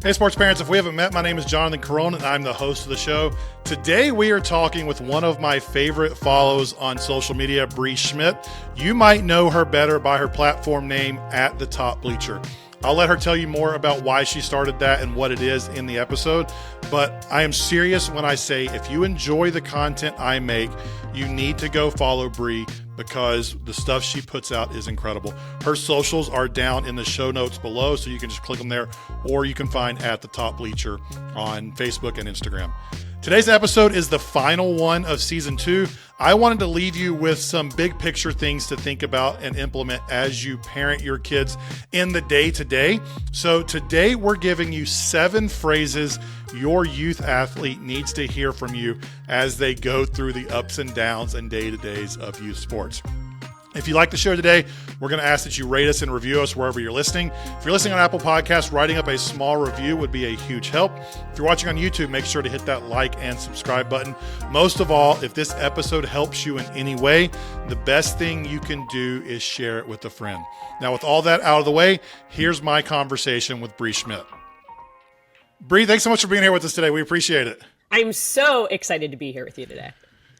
Hey, sports parents, if we haven't met, my name is Jonathan Corona, and I'm the host of the show. Today, we are talking with one of my favorite follows on social media, Brea Schmidt. You might know her better by her platform name, @the_top_bleacher. I'll let her tell you more about why she started that and what it is in the episode. But I am serious when I say if you enjoy the content I make, you need to go follow Brea because the stuff she puts out is incredible. Her socials are down in the show notes below, so you can just click them there, or you can find @the_top_bleacher on Facebook and Instagram. Today's episode is the final one of season 2. I wanted to leave you with some big picture things to think about and implement as you parent your kids in the day-to-day. So today we're giving you 7 phrases your youth athlete needs to hear from you as they go through the ups and downs and day-to-days of youth sports. If you like the show today, we're going to ask that you rate us and review us wherever you're listening. If you're listening on Apple Podcasts, writing up a small review would be a huge help. If you're watching on YouTube, make sure to hit that like and subscribe button. Most of all, if this episode helps you in any way, the best thing you can do is share it with a friend. Now, with all that out of the way, here's my conversation with Brea Schmidt. Brea, thanks so much for being here with us today. We appreciate it. I'm so excited to be here with you today.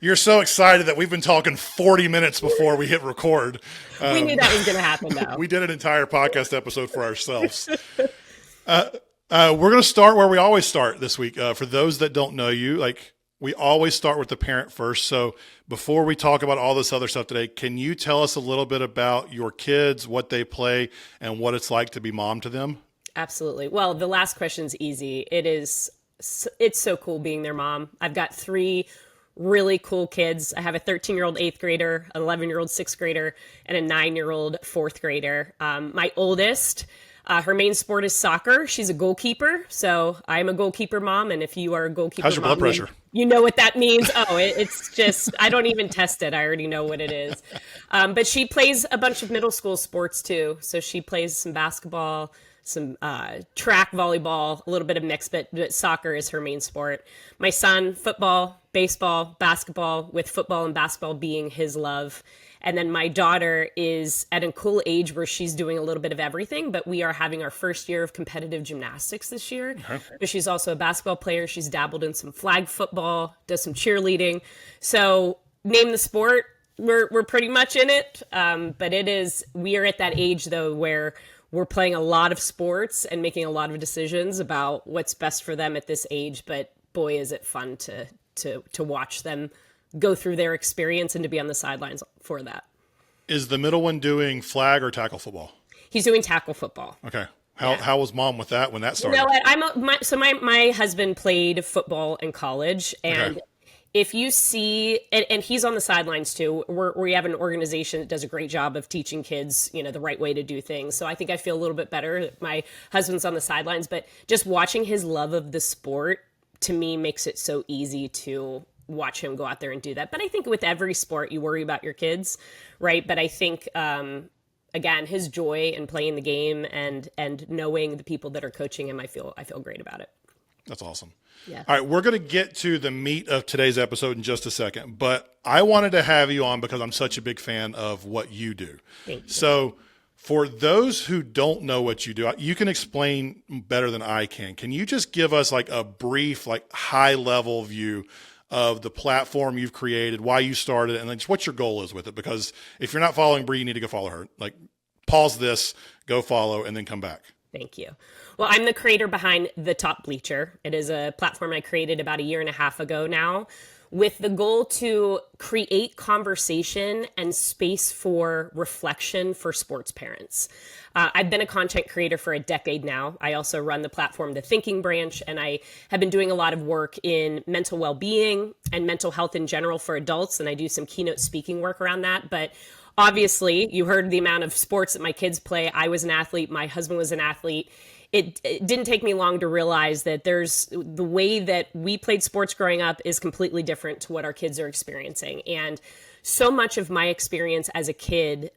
You're so excited that we've been talking 40 minutes before we hit record. We knew that was going to happen, though. We did an entire podcast episode for ourselves. We're going to start where we always start this week. For those that don't know you, we always start with the parent first. So before we talk about all this other stuff today, can you tell us a little bit about your kids, what they play, and what it's like to be mom to them? Absolutely. Well, the last question's easy. It's so cool being their mom. I've got 3 really cool kids. I have a 13-year-old 8th grader, an 11-year-old 6th grader, and a 9-year-old 4th grader. My oldest, her main sport is soccer. She's a goalkeeper. So I'm a goalkeeper mom. And if you are a goalkeeper how's your mom, blood pressure? You know what that means. It's just, I don't even test it. I already know what it is. But she plays a bunch of middle school sports too. So she plays some basketball, some track, volleyball, a little bit of mix, but soccer is her main sport. My son, football, baseball, basketball, with football and basketball being his love. And then my daughter is at a cool age where she's doing a little bit of everything, but we are having our first year of competitive gymnastics this year. Okay. But she's also a basketball player. She's dabbled in some flag football, does some cheerleading. So name the sport, we're pretty much in it. But we are at that age though, where we're playing a lot of sports and making a lot of decisions about what's best for them at this age. But boy, is it fun to watch them go through their experience and to be on the sidelines for that. Is the middle one doing flag or tackle football? He's doing tackle football. Okay. How was mom with that when that started? You know what? My husband played football in college, and if you see, and he's on the sidelines too, we have an organization that does a great job of teaching kids, the right way to do things. So I think I feel a little bit better that my husband's on the sidelines, but just watching his love of the sport to me makes it so easy to watch him go out there and do that. But I think with every sport, you worry about your kids, right? But I think, again, his joy in playing the game and knowing the people that are coaching him, I feel great about it. That's awesome. Yeah. All right, we're going to get to the meat of today's episode in just a second, but I wanted to have you on because I'm such a big fan of what you do. Thank you. So for those who don't know what you do, you can explain better than I can. Can you just give us a brief, high-level view of the platform you've created, why you started, and then just what your goal is with it? Because if you're not following Brea, you need to go follow her. Pause this, go follow, and then come back. Thank you. Well, I'm the creator behind The Top Bleacher. It is a platform I created about 1.5 years ago now, with the goal to create conversation and space for reflection for sports parents. I've been a content creator for a decade now. I also run the platform, The Thinking Branch, and I have been doing a lot of work in mental well-being and mental health in general for adults, and I do some keynote speaking work around that. But obviously, you heard the amount of sports that my kids play. I was an athlete. My husband was an athlete. It didn't take me long to realize that the way that we played sports growing up is completely different to what our kids are experiencing. And so much of my experience as a kid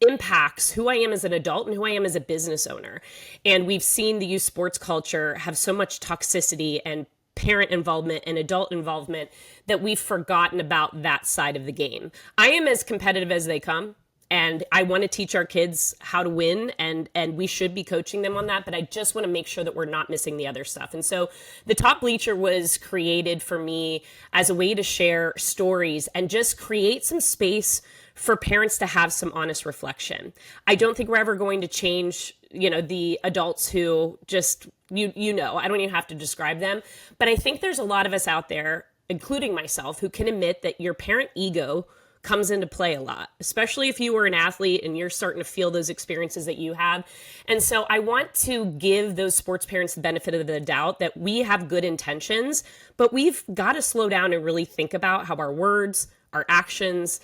impacts who I am as an adult and who I am as a business owner. And we've seen the youth sports culture have so much toxicity and parent involvement and adult involvement that we've forgotten about that side of the game. I am as competitive as they come. And I want to teach our kids how to win, and we should be coaching them on that. But I just want to make sure that we're not missing the other stuff. And so the Top Bleacher was created for me as a way to share stories and just create some space for parents to have some honest reflection. I don't think we're ever going to change, the adults who just, I don't even have to describe them. But I think there's a lot of us out there, including myself, who can admit that your parent ego comes into play a lot, especially if you were an athlete and you're starting to feel those experiences that you have. And so I want to give those sports parents the benefit of the doubt that we have good intentions, but we've got to slow down and really think about how our words, our actions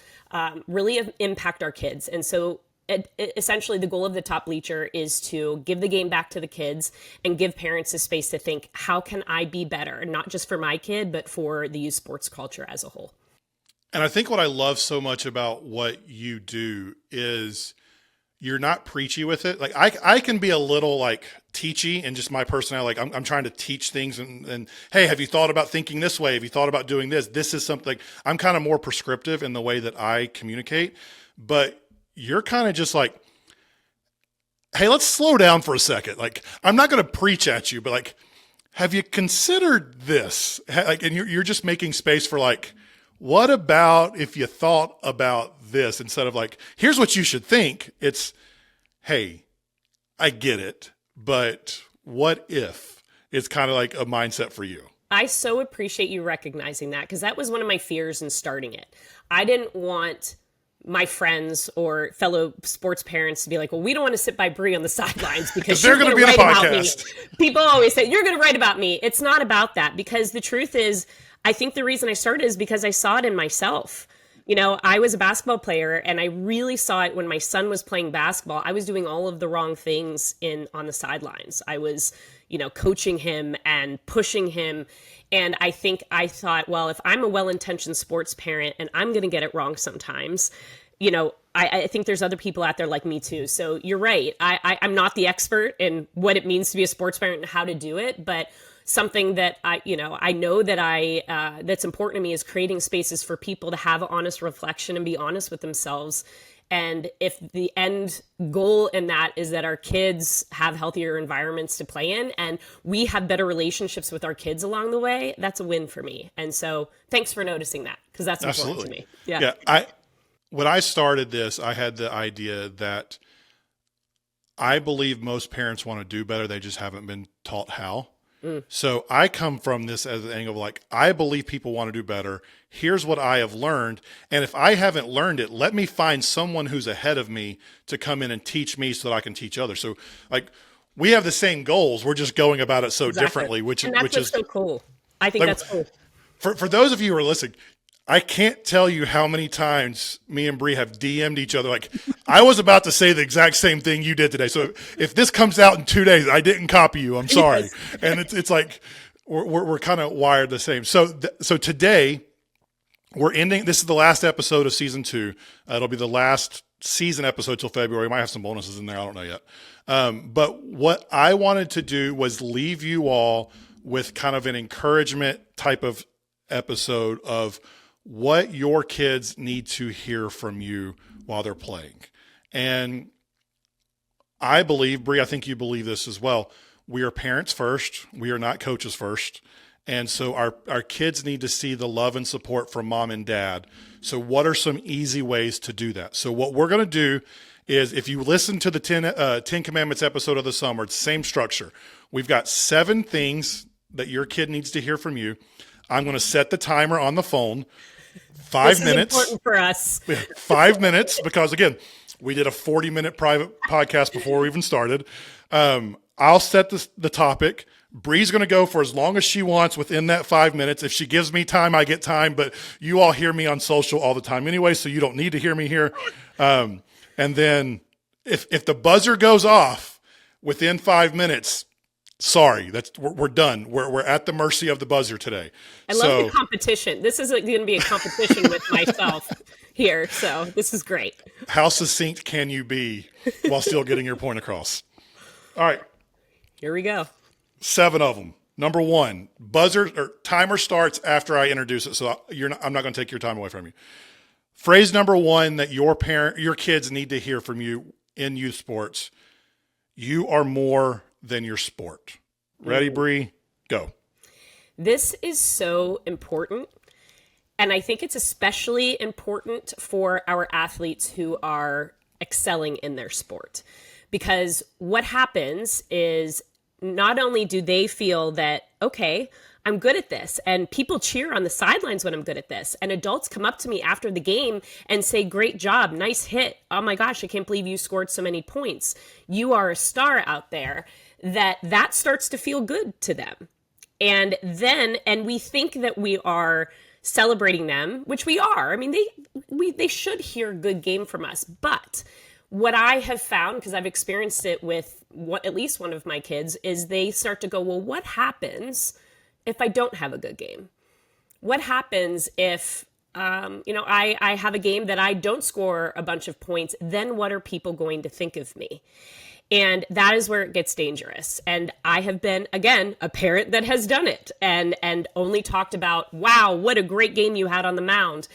really impact our kids. And so essentially the goal of the Top Bleacher is to give the game back to the kids and give parents a space to think, how can I be better? Not just for my kid, but for the youth sports culture as a whole. And I think what I love so much about what you do is you're not preachy with it. Like I can be a little like teachy and just my personality. Like I'm trying to teach things and hey, have you thought about thinking this way? Have you thought about doing this? This is something I'm kind of more prescriptive in the way that I communicate, but you're kind of just like, hey, let's slow down for a second. Like I'm not going to preach at you, but like, have you considered this? Like, and you're just making space for like, what about if you thought about this instead of like, here's what you should think. It's, hey, I get it, but what if? It's kind of like a mindset for you. I so appreciate you recognizing that, because that was one of my fears in starting it. I didn't want my friends or fellow sports parents to be like, well, we don't want to sit by Brea on the sidelines because they're going to be in a podcast. People always say, you're going to write about me. It's not about that, because the truth is, I think the reason I started is because I saw it in myself. I was a basketball player, and I really saw it when my son was playing basketball. I was doing all of the wrong things on the sidelines. I was, coaching him and pushing him. And I thought, well, if I'm a well-intentioned sports parent and I'm going to get it wrong sometimes, I think there's other people out there like me too. So you're right. I'm not the expert in what it means to be a sports parent and how to do it, but something that I know that that's important to me is creating spaces for people to have honest reflection and be honest with themselves. And if the end goal in that is that our kids have healthier environments to play in and we have better relationships with our kids along the way, that's a win for me. And so thanks for noticing that, because that's important to me. Yeah. When I started this, I had the idea that I believe most parents want to do better. They just haven't been taught how. So I come from this as an angle of like, I believe people want to do better. Here's what I have learned. And if I haven't learned it, let me find someone who's ahead of me to come in and teach me so that I can teach others. So like we have the same goals. We're just going about it so differently, which is so cool. I think that's cool. For those of you who are listening, I can't tell you how many times me and Brea have DM'd each other. Like, I was about to say the exact same thing you did today. So if this comes out in 2 days, I didn't copy you. I'm sorry. Yes. And it's like we're kind of wired the same. So today we're ending. This is the last episode of season 2. It'll be the last season episode till February. We might have some bonuses in there. I don't know yet. But what I wanted to do was leave you all with kind of an encouragement type of episode of what your kids need to hear from you while they're playing. And I believe, Brea, I think you believe this as well. We are parents first. We are not coaches first. And so our kids need to see the love and support from mom and dad. So what are some easy ways to do that? So what we're going to do is, if you listen to the 10 Commandments episode of the summer, it's the same structure. We've got 7 things that your kid needs to hear from you. I'm going to set the timer on the phone. 5 minutes. This is important for us. 5 minutes, because again, we did a 40-minute private podcast before we even started. I'll set the topic. Bree's going to go for as long as she wants within that 5 minutes. If she gives me time, I get time, but you all hear me on social all the time anyway, so you don't need to hear me here. And then if the buzzer goes off within 5 minutes, sorry, we're done. We're at the mercy of the buzzer today. I love the competition. This is going to be a competition with myself here, so this is great. How succinct can you be while still getting your point across? All right. Here we go. 7 of them. Number 1, buzzer or timer starts after I introduce it, so I'm not going to take your time away from you. Phrase number one that your kids need to hear from you in youth sports: you are more than your sport. Ready, Bree? Go. This is so important. And I think it's especially important for our athletes who are excelling in their sport. Because what happens is not only do they feel that, okay, I'm good at this, and people cheer on the sidelines when I'm good at this, and adults come up to me after the game and say, great job, nice hit. Oh my gosh, I can't believe you scored so many points. You are a star out there. That starts to feel good to them. And we think that we are celebrating them, which we are. I mean, they should hear a good game from us. But what I have found, because I've experienced it with at least one of my kids, is they start to go, well, what happens if I don't have a good game? What happens if, I have a game that I don't score a bunch of points? Then what are people going to think of me? And that is where it gets dangerous. And I have been, again, a parent that has done it and only talked about, wow, what a great game you had on the mound.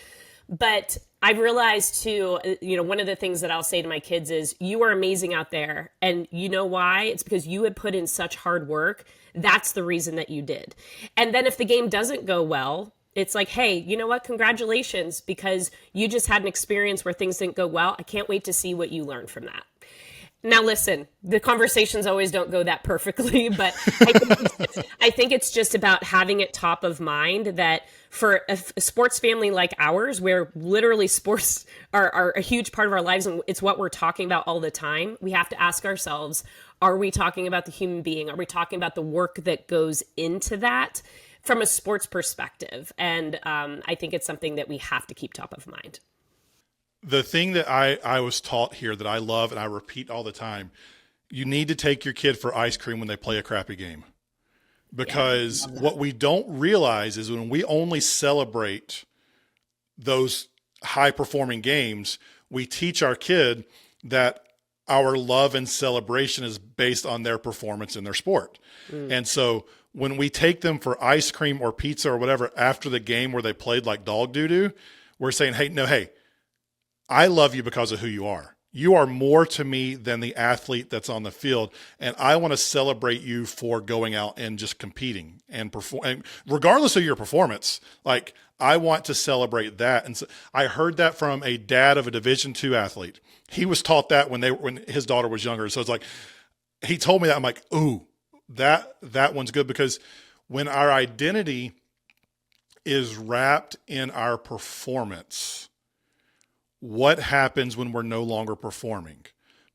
But I've realized too, one of the things that I'll say to my kids is, you are amazing out there. And you know why? It's because you had put in such hard work. That's the reason that you did. And then if the game doesn't go well, it's like, hey, you know what? Congratulations, because you just had an experience where things didn't go well. I can't wait to see what you learned from that. Now, listen, the conversations always don't go that perfectly, but I think it's just about having it top of mind that for a sports family like ours, where literally sports are a huge part of our lives and it's what we're talking about all the time, we have to ask ourselves, are we talking about the human being? Are we talking about the work that goes into that from a sports perspective? And I think it's something that we have to keep top of mind. The thing that I was taught here that I love and I repeat all the time, you need to take your kid for ice cream when they play a crappy game. Because what we don't realize is when we only celebrate those high-performing games, we teach our kid that our love and celebration is based on their performance in their sport. And so when we take them for ice cream or pizza or whatever after the game where they played like dog doo-doo, we're saying, hey, I love you because of who you are. You are more to me than the athlete that's on the field. And I want to celebrate you for going out and just competing and perform. And regardless of your performance, like I want to celebrate that. And so I heard that from a dad of a Division II athlete. He was taught that when his daughter was younger. So it's like, he told me that. I'm like, ooh, that one's good, because when our identity is wrapped in our performance, what happens when we're no longer performing?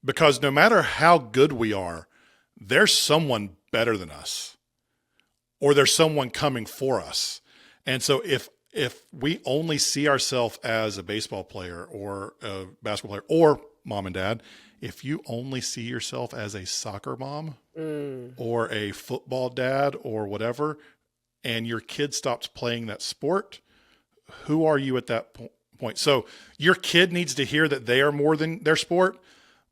Because no matter how good we are, there's someone better than us, or there's someone coming for us. And so if we only see ourselves as a baseball player or a basketball player or mom and dad, if you only see yourself as a soccer mom or a football dad or whatever, and your kid stops playing that sport, who are you at that point? So your kid needs to hear that they are more than their sport,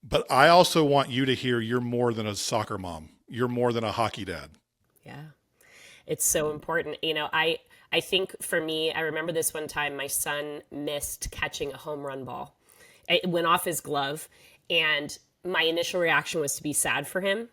but I also want you to hear you're more than a soccer mom. You're more than a hockey dad. Yeah, it's so important. I think for me, I remember this one time my son missed catching a home run ball. It went off his glove, and my initial reaction was to be sad for him,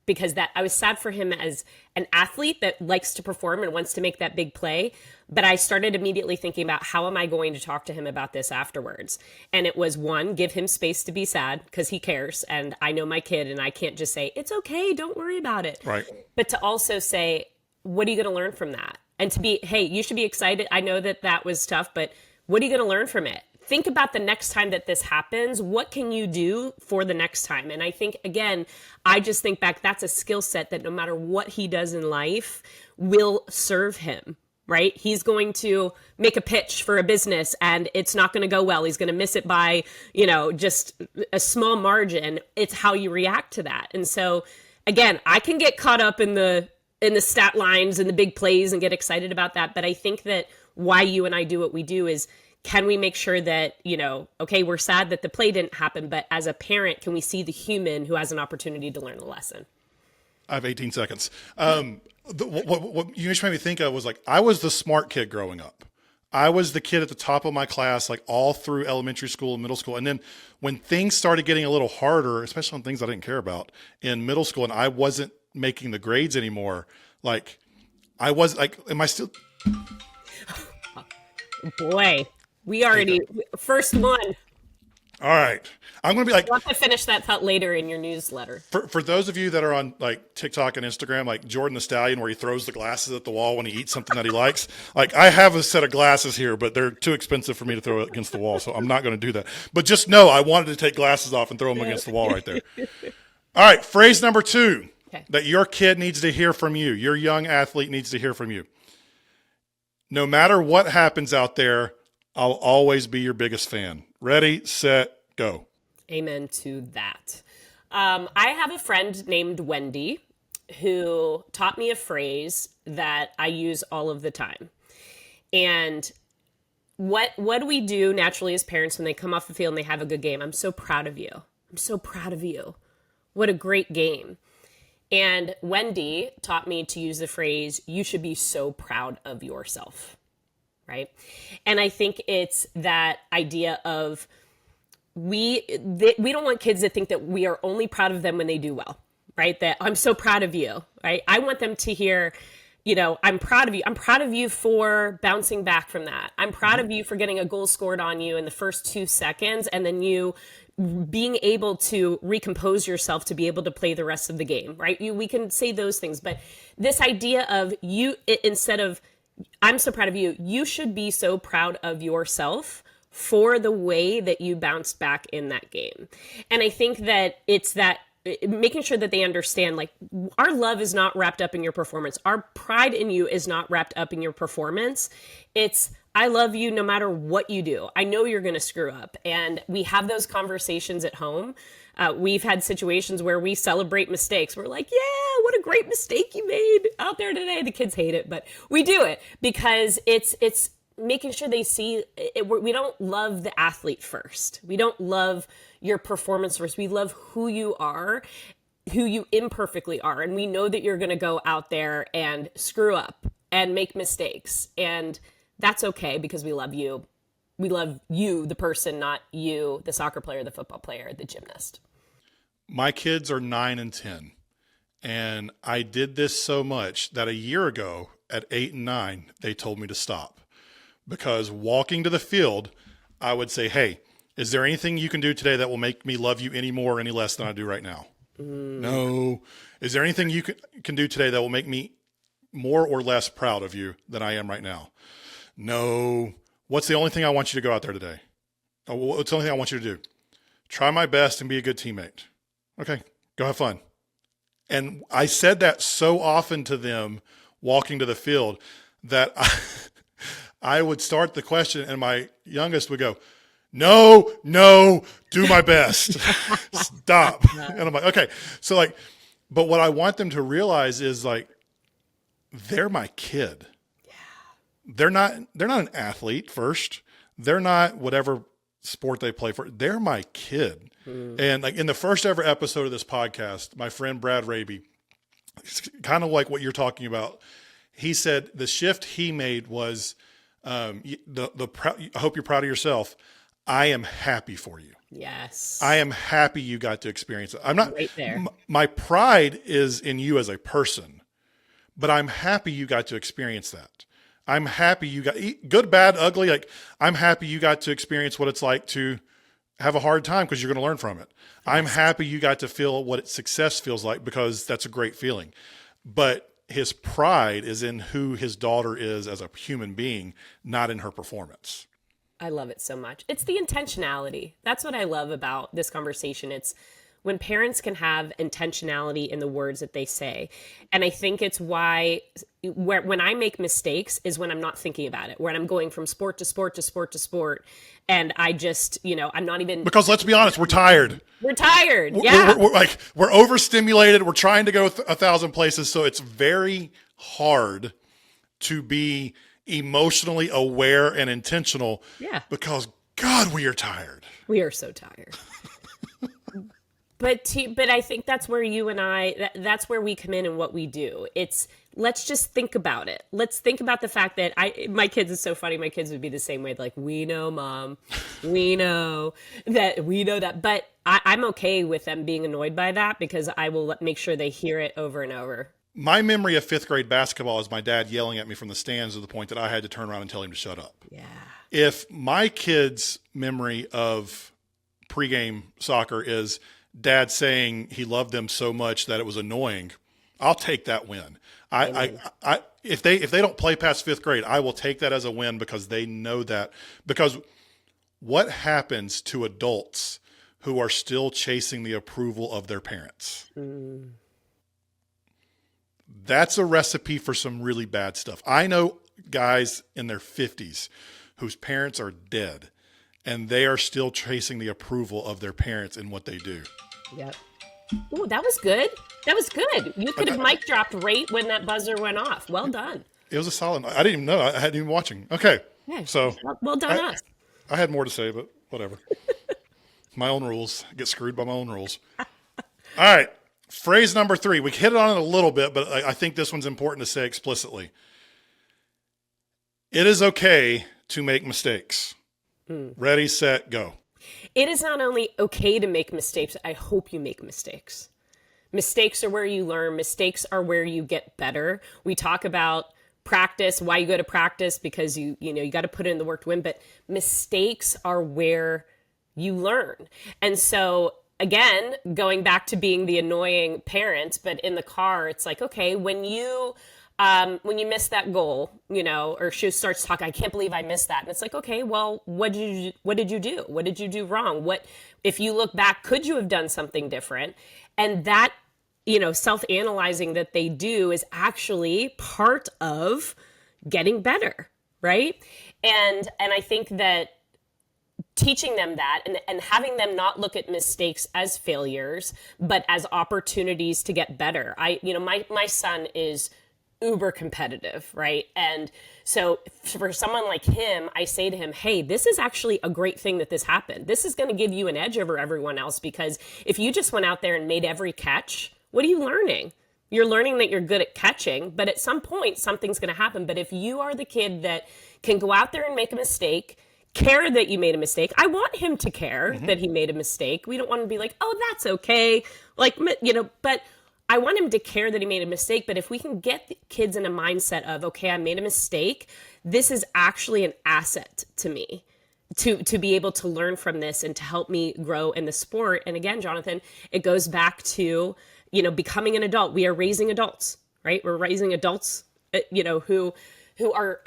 because I was sad for him as an athlete that likes to perform and wants to make that big play. But I started immediately thinking about, how am I going to talk to him about this afterwards? And it was, one, give him space to be sad because he cares. And I know my kid, and I can't just say, it's okay, don't worry about it. Right. But to also say, what are you going to learn from that? And to be, hey, you should be excited. I know that was tough, but what are you going to learn from it? Think about the next time that this happens. What can you do for the next time? And I think, again, I just think back, that's a skill set that no matter what he does in life will serve him, right? He's going to make a pitch for a business and it's not going to go well. He's going to miss it by, just a small margin. It's how you react to that. And so, again, I can get caught up in the stat lines and the big plays and get excited about that. But I think that why you and I do what we do is, can we make sure that, okay, we're sad that the play didn't happen, but as a parent, can we see the human who has an opportunity to learn the lesson? I have 18 seconds. What you just made me think of was, like, I was the smart kid growing up. I was the kid at the top of my class, like all through elementary school and middle school. And then when things started getting a little harder, especially on things I didn't care about in middle school, and I wasn't making the grades anymore, like I was like, am I still? Boy, we already, first one. All right. I'm going to be like, We'll have to finish that thought later in your newsletter. for those of you that are on like TikTok and Instagram, like Jordan the Stallion, where he throws the glasses at the wall when he eats something that he likes. Like I have a set of glasses here, but they're too expensive for me to throw against the wall. So I'm not going to do that. But just know I wanted to take glasses off and throw them against the wall right there. All right. Phrase number 2 that your kid needs to hear from you. Your young athlete needs to hear from you. No matter what happens out there, I'll always be your biggest fan. Ready, set, go. Amen to that. I have a friend named Wendy who taught me a phrase that I use all of the time. And what do we do naturally as parents when they come off the field and they have a good game? I'm so proud of you. I'm so proud of you. What a great game. And Wendy taught me to use the phrase, you should be so proud of yourself, right? And I think it's that idea of we don't want kids to think that we are only proud of them when they do well, right? That I'm so proud of you, right? I want them to hear, I'm proud of you. I'm proud of you for bouncing back from that. I'm proud of you for getting a goal scored on you in the first 2 seconds and then you being able to recompose yourself to be able to play the rest of the game, right? We can say those things, but this idea of instead of I'm so proud of you, you should be so proud of yourself for the way that you bounced back in that game. And I think that it's that making sure that they understand, like, our love is not wrapped up in your performance. Our pride in you is not wrapped up in your performance. It's, I love you no matter what you do. I know you're going to screw up. And we have those conversations at home. We've had situations where we celebrate mistakes. We're like, yeah, what a great mistake you made out there today. The kids hate it, but we do it because it's making sure they see it. We don't love the athlete first. We don't love your performance first. We love who you are, who you imperfectly are. And we know that you're going to go out there and screw up and make mistakes. And that's okay because we love you. We love you, the person, not you, the soccer player, the football player, the gymnast. My kids are 9 and 10. And I did this so much that a year ago at 8 and 9, they told me to stop. Because walking to the field, I would say, hey, is there anything you can do today that will make me love you any more or any less than I do right now? No. Is there anything you can do today that will make me more or less proud of you than I am right now? No. What's the only thing I want you to go out there today? What's the only thing I want you to do? Try my best and be a good teammate. Okay, go have fun. And I said that so often to them walking to the field that I would start the question and my youngest would go, no, do my best. Stop. And I'm like, okay. So like, but what I want them to realize is like, they're my kid. Yeah. They're not an athlete first. They're not whatever sport they play for. They're my kid. And like in the first ever episode of this podcast, my friend Brad Raby, it's kind of like what you're talking about. He said the shift he made was, I hope you're proud of yourself. I am happy for you. Yes. I am happy you got to experience it. I'm not right there. My pride is in you as a person, but I'm happy you got to experience that. I'm happy you got good, bad, ugly. Like I'm happy you got to experience what it's like to have a hard time because you're going to learn from it. Yes. I'm happy you got to feel what success feels like because that's a great feeling. But his pride is in who his daughter is as a human being, not in her performance. I love it so much. It's the intentionality. That's what I love about this conversation. It's when parents can have intentionality in the words that they say. And I think it's why when I make mistakes is when I'm not thinking about it, when I'm going from sport to sport to sport to sport. And I just, I'm not even. Because let's be honest, we're tired. We're tired. Yeah. We're overstimulated. We're trying to go 1,000 places. So it's very hard to be emotionally aware and intentional. Yeah. Because God, we are tired. We are so tired. But I think that's where you and that's where we come in and what we do. It's let's just think about it. Let's think about the fact that my kids is so funny. My kids would be the same way. Like, we know, Mom, we know that. But I'm okay with them being annoyed by that because I will make sure they hear it over and over. My memory of fifth grade basketball is my dad yelling at me from the stands to the point that I had to turn around and tell him to shut up. Yeah. If my kid's memory of pregame soccer is dad saying he loved them so much that it was annoying, I'll take that win. If they don't play past fifth grade, I will take that as a win because they know that. Because what happens to adults who are still chasing the approval of their parents? That's a recipe for some really bad stuff. I know guys in their 50s whose parents are dead and they are still chasing the approval of their parents in what they do. Yep. Ooh, that was good. That was good. You could have mic dropped right when that buzzer went off. Well done. It was a solid. I didn't even know. I hadn't even watching. Okay. Yeah, so well done us. I had more to say, but whatever. My own rules. I get screwed by my own rules. All right. Phrase number 3. We hit it on it a little bit, but I think this one's important to say explicitly. It is okay to make mistakes. Ready, set, go. It is not only okay to make mistakes, I hope you make mistakes. Mistakes are where you learn. Mistakes are where you get better. We talk about practice, why you go to practice, because you got to put in the work to win, but mistakes are where you learn. And so again, going back to being the annoying parent, but in the car, it's like, okay, when you miss that goal, or she starts talking, I can't believe I missed that. And it's like, okay, well, what did you do? What did you do wrong? What, if you look back, could you have done something different? And that, self-analyzing that they do is actually part of getting better. Right. And I think that teaching them that and having them not look at mistakes as failures, but as opportunities to get better. My son is uber competitive, right? And so for someone like him, I say to him, hey, this is actually a great thing that this happened. This is going to give you an edge over everyone else, because if you just went out there and made every catch, what are you learning? You're learning that you're good at catching, but at some point something's going to happen. But if you are the kid that can go out there and make a mistake, care that you made a mistake. I want him to care that he made a mistake. We don't want to be like, oh, that's okay. But I want him to care that he made a mistake. But if we can get the kids in a mindset of, okay, I made a mistake, this is actually an asset to me to be able to learn from this and to help me grow in the sport. And again, Jonathan, it goes back to, becoming an adult. We are raising adults, right? We're raising adults, who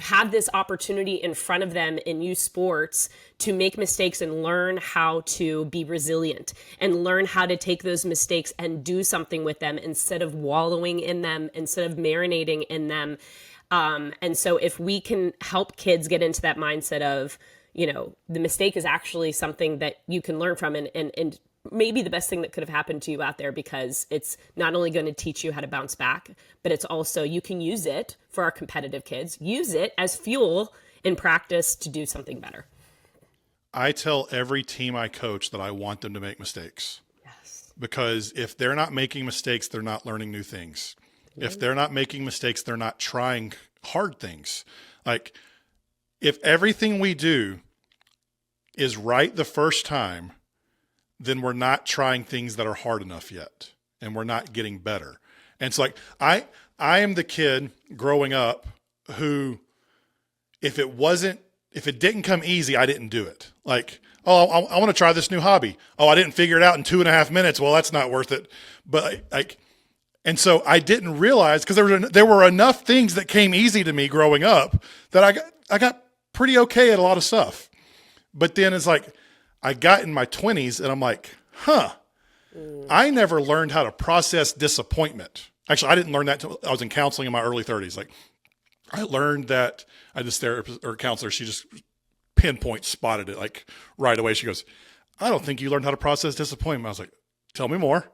have this opportunity in front of them in youth sports to make mistakes and learn how to be resilient and learn how to take those mistakes and do something with them instead of wallowing in them, instead of marinating in them. And so if we can help kids get into that mindset of, the mistake is actually something that you can learn from and maybe the best thing that could have happened to you out there, because it's not only going to teach you how to bounce back, but it's also, you can use it for our competitive kids, use it as fuel in practice to do something better. I tell every team I coach that I want them to make mistakes. Yes. Because if they're not making mistakes, they're not learning new things. If they're not making mistakes, they're not trying hard things. Like, if everything we do is right the first time, then we're not trying things that are hard enough yet, and we're not getting better. And it's like, I am the kid growing up who, if it didn't come easy, I didn't do it. Like, oh, I want to try this new hobby. Oh, I didn't figure it out in 2.5 minutes. Well, that's not worth it. But and so I didn't realize, because there were enough things that came easy to me growing up that I got pretty okay at a lot of stuff. But then it's like, I got in my 20s and I'm like, I never learned how to process disappointment. Actually, I didn't learn that until I was in counseling in my early 30s. Like, I learned that this therapist or counselor, she just pinpoint spotted it like right away. She goes, I don't think you learned how to process disappointment. I was like, tell me more.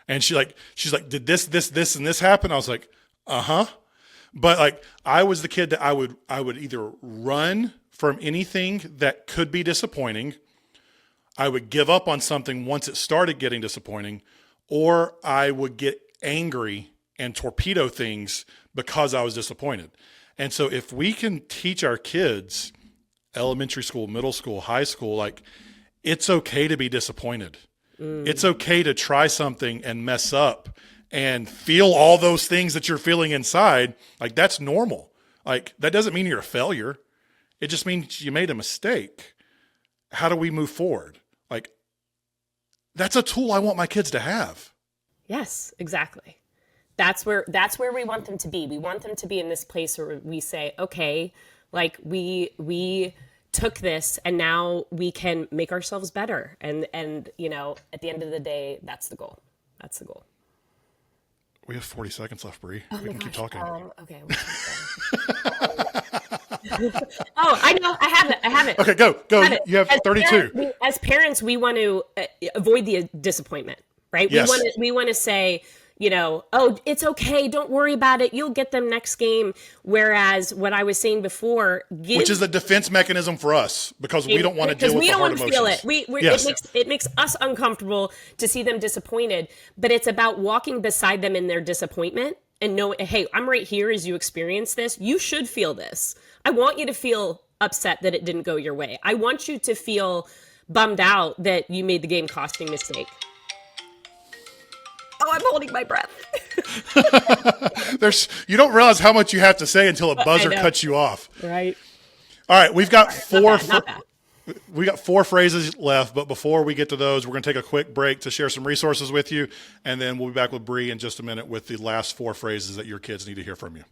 And she's like, did this, and this happen? I was like, But like, I was the kid that I would either run from anything that could be disappointing. I would give up on something once it started getting disappointing, or I would get angry and torpedo things because I was disappointed. And so if we can teach our kids, elementary school, middle school, high school, like it's okay to be disappointed. It's okay to try something and mess up and feel all those things that you're feeling inside. Like that's normal. Like that doesn't mean you're a failure. It just means you made a mistake. How do we move forward? Like that's a tool I want my kids to have. Yes, exactly. That's where we want them to be. We want them to be in this place where we say, okay, like we took this and now we can make ourselves better. And you know, at the end of the day, that's the goal. That's the goal. We have 40 seconds left, Brea. We can keep talking. Okay. Oh, I know. I have it. Okay, go. You have 32. As parents, we want to avoid the disappointment, right? Yes. We want to say, you know, oh, it's okay. Don't worry about it. You'll get them next game. Whereas what I was saying before, which is a defense mechanism for us because we don't want to deal with the hard emotions. Because we don't want to feel it. It makes us uncomfortable to see them disappointed. But it's about walking beside them in their disappointment and know, hey, I'm right here as you experience this. You should feel this. I want you to feel upset that it didn't go your way. I want you to feel bummed out that you made the game costing mistake. Oh, I'm holding my breath. You don't realize how much you have to say until a buzzer cuts you off. Right. All right, we've got Not bad. We got 4 phrases left, but before we get to those, we're going to take a quick break to share some resources with you, and then we'll be back with Brea in just a minute with the last 4 phrases that your kids need to hear from you.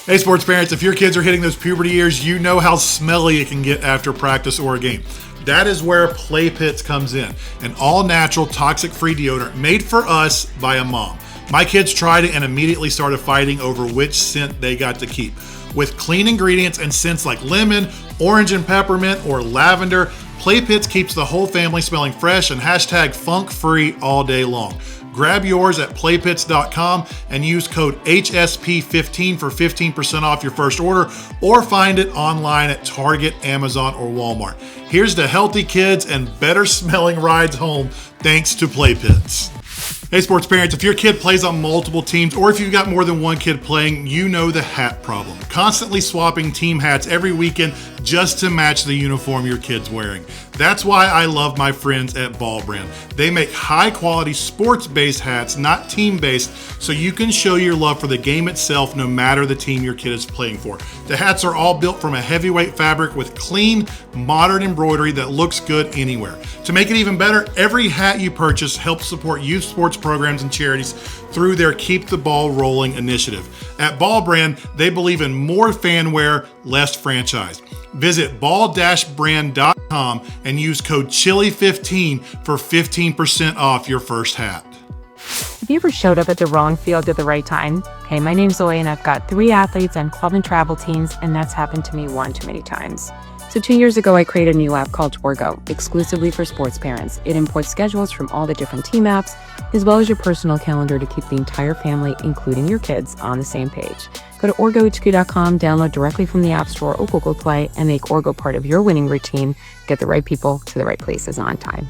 Hey, sports parents, if your kids are hitting those puberty years, you know how smelly it can get after practice or a game. That is where PlayPits comes in, an all-natural, toxic-free deodorant made for us by a mom. My kids tried it and immediately started fighting over which scent they got to keep. With clean ingredients and scents like lemon, orange and peppermint, or lavender, PlayPits keeps the whole family smelling fresh and #funk-free all day long. Grab yours at playpits.com and use code HSP15 for 15% off your first order, or find it online at Target, Amazon, or Walmart. Here's to healthy kids and better smelling rides home thanks to PlayPits. Hey, sports parents, if your kid plays on multiple teams or if you've got more than one kid playing, you know the hat problem. Constantly swapping team hats every weekend just to match the uniform your kid's wearing. That's why I love my friends at Ball Brand. They make high-quality sports-based hats, not team-based, so you can show your love for the game itself no matter the team your kid is playing for. The hats are all built from a heavyweight fabric with clean, modern embroidery that looks good anywhere. To make it even better, every hat you purchase helps support youth sports programs and charities through their Keep the Ball Rolling initiative. At Ball Brand, they believe in more fan wear, less franchise. Visit ball-brand.com and use code CHILLY15 for 15% off your first hat. Have you ever showed up at the wrong field at the right time? Hey, my name's Zoe and I've got 3 athletes on club and travel teams, and that's happened to me one too many times. So 2 years ago, I created a new app called Orgo, exclusively for sports parents. It imports schedules from all the different team apps, as well as your personal calendar to keep the entire family, including your kids, on the same page. Go to orgohq.com, download directly from the App Store or Google Play, and make Orgo part of your winning routine. Get the right people to the right places on time.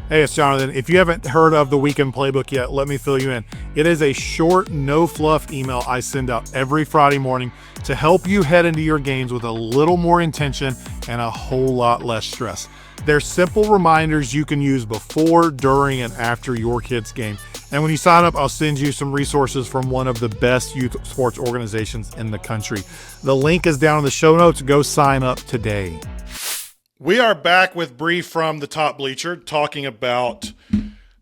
Hey, it's Jonathan. If you haven't heard of the Weekend Playbook yet, let me fill you in. It is a short, no-fluff email I send out every Friday morning to help you head into your games with a little more intention and a whole lot less stress. They're simple reminders you can use before, during, and after your kid's game. And when you sign up, I'll send you some resources from one of the best youth sports organizations in the country. The link is down in the show notes. Go sign up today. We are back with Brea from the Top Bleacher talking about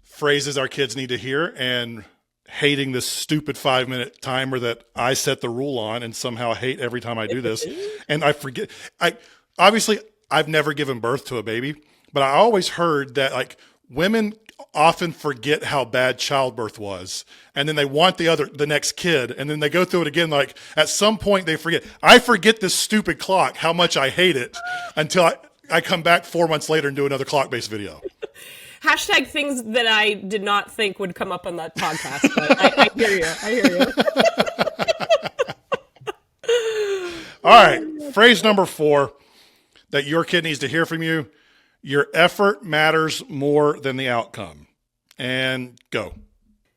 phrases our kids need to hear and hating this stupid 5-minute timer that I set the rule on and somehow hate every time I do this. And I forget. I've never given birth to a baby, but I always heard that like women often forget how bad childbirth was. And then they want the next kid. And then they go through it again. Like at some point they forget. I forget this stupid clock, how much I hate it until I come back 4 months later and do another clock-based video. Hashtag things that I did not think would come up on that podcast. But I hear you. All right. Phrase number 4 that your kid needs to hear from you. Your effort matters more than the outcome. And go.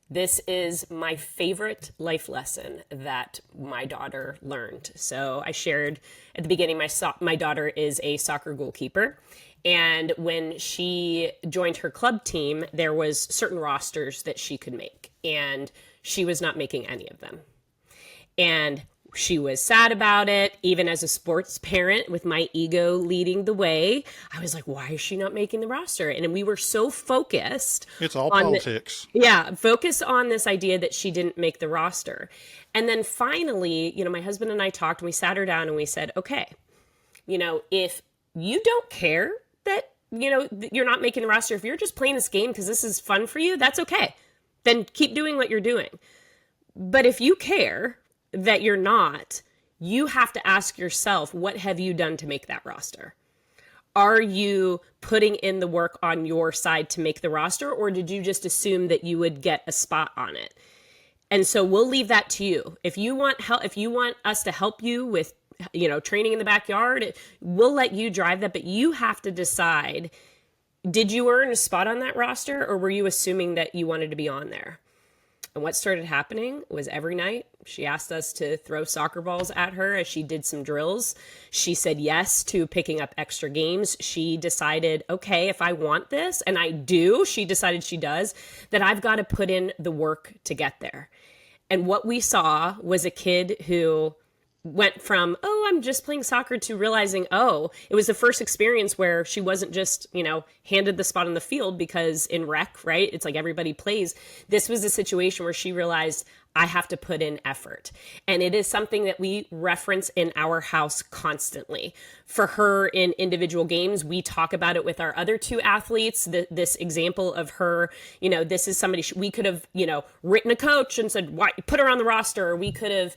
This is my favorite life lesson that my daughter learned. So I shared at the beginning, my daughter is a soccer goalkeeper. And when she joined her club team, there was certain rosters that she could make. And she was not making any of them. And she was sad about it. Even as a sports parent with my ego leading the way, I was like, why is she not making the roster? And we were so focused. It's all politics. Focused on this idea that she didn't make the roster. And then finally, my husband and I talked and we sat her down and we said, okay, if you don't care that, you're not making the roster, if you're just playing this game because this is fun for you, that's okay. Then keep doing what you're doing. But if you care that you're not, you have to ask yourself, what have you done to make that roster? Are you putting in the work on your side to make the roster, or did you just assume that you would get a spot on it? And so we'll leave that to you. If you want help, if you want us to help you with, training in the backyard, we'll let you drive that, but you have to decide, did you earn a spot on that roster, or were you assuming that you wanted to be on there? And what started happening was every night she asked us to throw soccer balls at her as she did some drills. She said yes to picking up extra games. She decided, okay, if I want this, and I do, she decided she does, that I've got to put in the work to get there. And what we saw was a kid who went from, I'm just playing soccer, to realizing, it was the first experience where she wasn't just, handed the spot on the field, because in rec, right, it's like everybody plays. This was a situation where she realized, I have to put in effort. And it is something that we reference in our house constantly. For her in individual games, we talk about it with our other two athletes. This example of her, this is somebody we could have, written a coach and said, why, put her on the roster. Or we could have,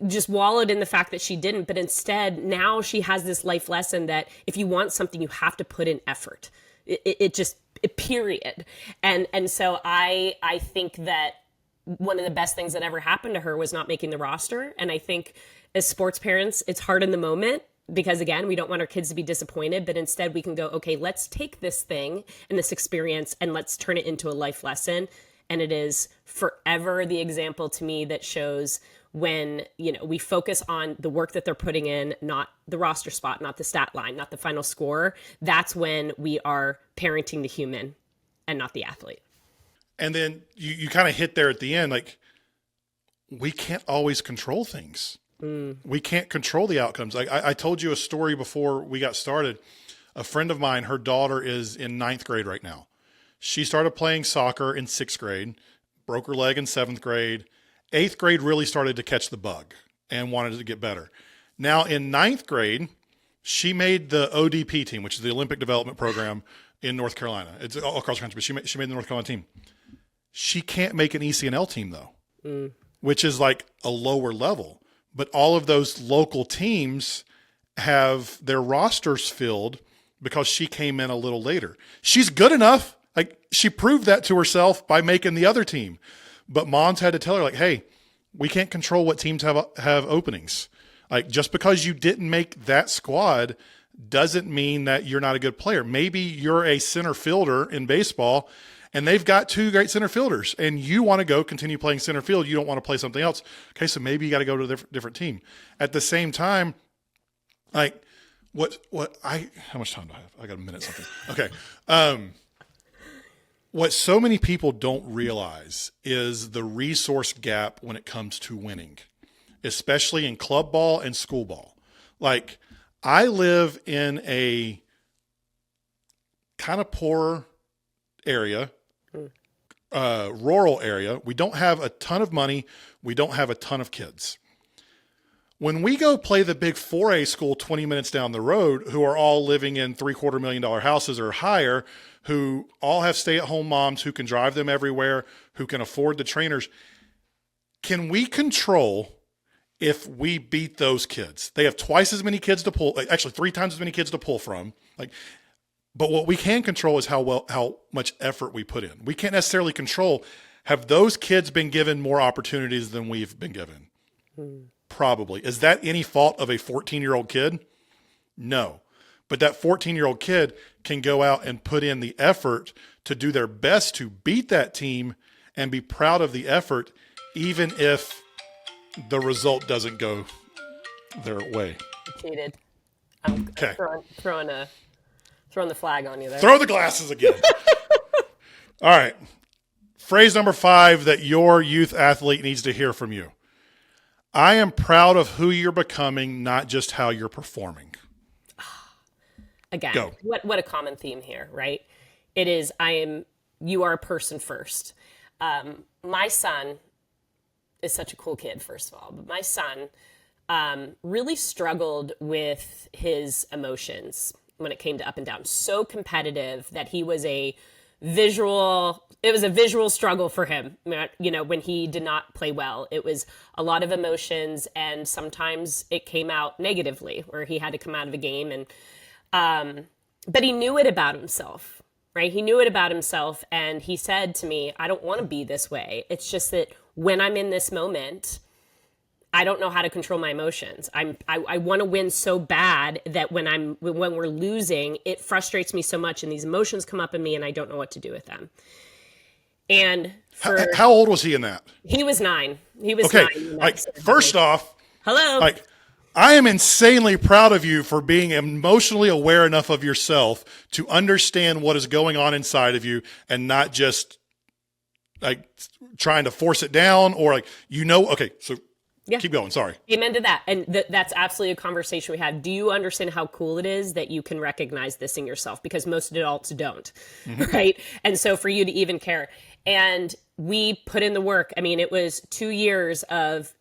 just wallowed in the fact that she didn't. But instead, now she has this life lesson that if you want something, you have to put in effort. Period. And so I think that one of the best things that ever happened to her was not making the roster. And I think as sports parents, it's hard in the moment, because again, we don't want our kids to be disappointed, but instead we can go, okay, let's take this thing and this experience and let's turn it into a life lesson. And it is forever the example to me that shows when, we focus on the work that they're putting in, not the roster spot, not the stat line, not the final score. That's when we are parenting the human and not the athlete. And then you kind of hit there at the end, like, we can't always control things. We can't control the outcomes. Like I told you a story before we got started. A friend of mine, her daughter is in 9th grade right now. She started playing soccer in 6th grade, broke her leg in 7th grade. 8th grade really started to catch the bug and wanted to get better. Now in 9th grade, she made the ODP team, which is the Olympic Development Program in North Carolina. It's all across the country, but she made the North Carolina team. She can't make an ECNL team though, which is like a lower level. But all of those local teams have their rosters filled because she came in a little later. She's good enough. Like, she proved that to herself by making the other team. But moms had to tell her, like, hey, we can't control what teams have openings. Like, just because you didn't make that squad doesn't mean that you're not a good player. Maybe you're a center fielder in baseball and they've got 2 great center fielders and you want to go continue playing center field. You don't want to play something else. Okay, so maybe you got to go to a different team. At the same time, like, how much time do I have? I got a minute something. Okay. What so many people don't realize is the resource gap when it comes to winning, especially in club ball and school ball. Like, I live in a kind of poor area, rural area. We don't have a ton of money. We don't have a ton of kids. When we go play the big 4A school 20 minutes down the road, who are all living in $750,000 houses or higher, who all have stay-at-home moms who can drive them everywhere, who can afford the trainers, can we control if we beat those kids? They have twice as many kids to pull, actually 3 times as many kids to pull from. But what we can control is how much effort we put in. We can't necessarily control, have those kids been given more opportunities than we've been given? Probably. Is that any fault of a 14-year-old kid? No. But that 14-year-old kid can go out and put in the effort to do their best to beat that team and be proud of the effort, even if the result doesn't go their way. Cheated. I'm Okay. throwing the flag on you there. Throw the glasses again. All right. Phrase number 5 that your youth athlete needs to hear from you. I am proud of who you're becoming, not just how you're performing. Again, Go. What a common theme here, right? It is, you are a person first. My son is such a cool kid, first of all, but my son really struggled with his emotions when it came to up and down. So competitive that he was it was a visual struggle for him. When he did not play well, it was a lot of emotions, and sometimes it came out negatively where he had to come out of a game. And, but he knew it about himself, right? He knew it about himself. And he said to me, I don't want to be this way. It's just that when I'm in this moment, I don't know how to control my emotions. I want to win so bad that when we're losing, it frustrates me so much, and these emotions come up in me, and I don't know what to do with them. And How old was he in that? He was 9. He was Okay. 9. Like, first off, hello. like, I am insanely proud of you for being emotionally aware enough of yourself to understand what is going on inside of you and not just like trying to force it down or like, okay, so Yeah. keep going. Sorry. Amen to that. And that's absolutely a conversation we have. Do you understand how cool it is that you can recognize this in yourself? Because most adults don't, right? And so for you to even care. And we put in the work. I mean, it was 2 years of,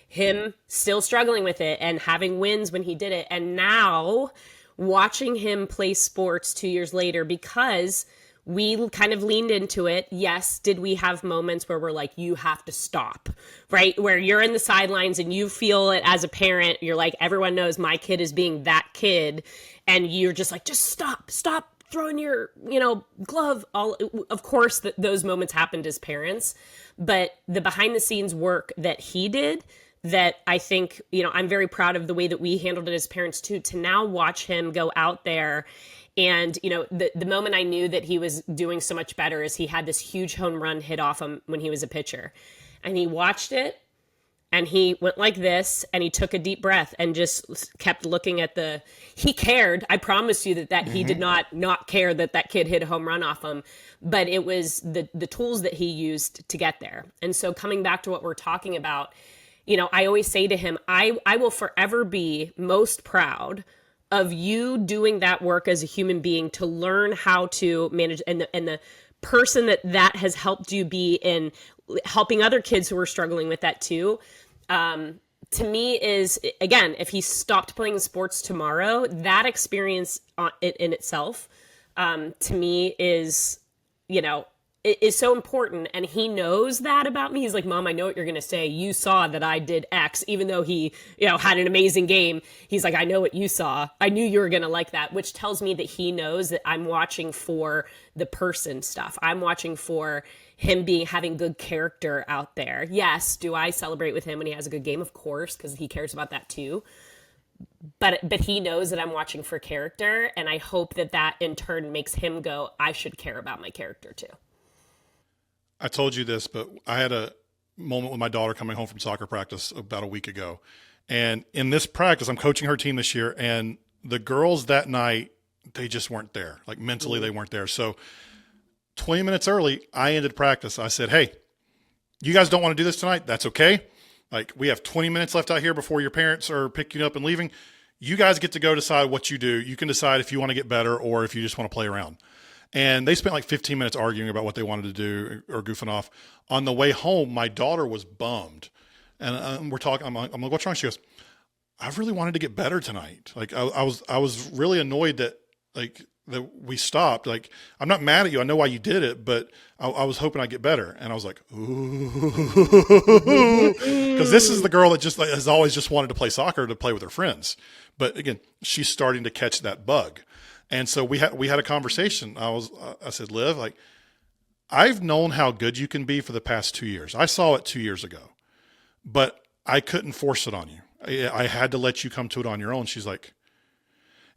him still struggling with it and having wins when he did it. And now watching him play sports 2 years later, because we kind of leaned into it. Yes. Did we have moments where we're like, you have to stop, right? Where you're in the sidelines and you feel it as a parent. You're like, everyone knows my kid is being that kid. And you're just like, just stop throwing your, glove. Of course, those moments happened as parents, but the behind the scenes work that he did, that I think, I'm very proud of the way that we handled it as parents too, to now watch him go out there. And, the moment I knew that he was doing so much better is he had this huge home run hit off him when he was a pitcher, and he watched it and he went like this and he took a deep breath and just kept looking at he cared. I promise you that he did not care that kid hit a home run off him, but it was the tools that he used to get there. And so coming back to what we're talking about, I always say to him, I will forever be most proud of you doing that work as a human being to learn how to manage, and the person that has helped you be in helping other kids who are struggling with that too. To me is, again, if he stopped playing sports tomorrow, that experience in itself, to me is, it is so important. And he knows that about me. He's like, Mom, I know what you're going to say. You saw that I did X, even though he, had an amazing game. He's like, I know what you saw. I knew you were going to like that, which tells me that he knows that I'm watching for the person stuff. I'm watching for him having good character out there. Yes. Do I celebrate with him when he has a good game? Of course, because he cares about that too. But he knows that I'm watching for character. And I hope that in turn makes him go, I should care about my character too. I told you this, but I had a moment with my daughter coming home from soccer practice about a week ago. And in this practice, I'm coaching her team this year, and the girls that night, they just weren't there. Like mentally, they weren't there. So 20 minutes early, I ended practice. I said, hey, you guys don't want to do this tonight? That's okay. Like, we have 20 minutes left out here before your parents are picking you up and leaving. You guys get to go decide what you do. You can decide if you want to get better or if you just want to play around. And they spent like 15 minutes arguing about what they wanted to do or goofing off. On the way home, my daughter was bummed. And we're talking, I'm like, what's wrong? She goes, I really wanted to get better tonight. Like, I was really annoyed that we stopped. Like, I'm not mad at you. I know why you did it, but I was hoping I'd get better. And I was like, ooh, because this is the girl that just has always just wanted to play soccer, to play with her friends. But again, she's starting to catch that bug. And so we had a conversation. I said, Liv, like, I've known how good you can be for the past 2 years. I saw it 2 years ago, but I couldn't force it on you. I had to let you come to it on your own. She's like,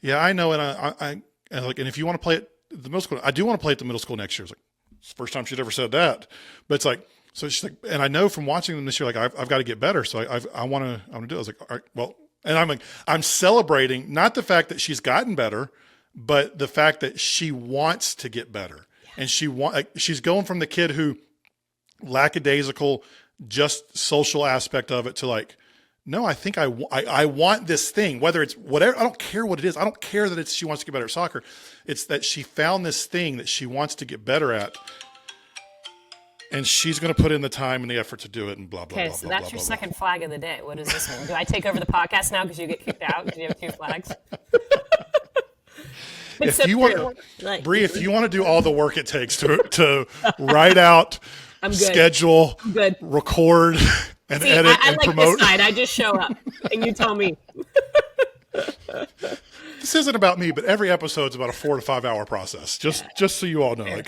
yeah, I know. And and like, and if you want to play at the middle school, I do want to play at the middle school next year. It's like, it's the first time she'd ever said that, but it's like, so she's like, and I know from watching them this year, like I've got to get better. So I want to do it. I was like, all right, well, and I'm celebrating not the fact that she's gotten better, but the fact that she wants to get better. Yeah. And she's going from the kid who lackadaisical, just social aspect of it to like, no, I think I want this thing, whether it's whatever, I don't care what it is. I don't care that she wants to get better at soccer. It's that she found this thing that she wants to get better at. And she's going to put in the time and the effort to do it and blah, blah, blah. Okay, so blah, that's blah, your blah, second flag of the day. What does this mean? Do I take over the podcast now because you get kicked out because you have 2 flags? If you want, Bree, if you want to do all the work it takes to write out, schedule, record, and edit I and like promote. This side. I just show up and you tell me. This isn't about me, but every episode's about a 4 to 5 hour process. Just so you all know,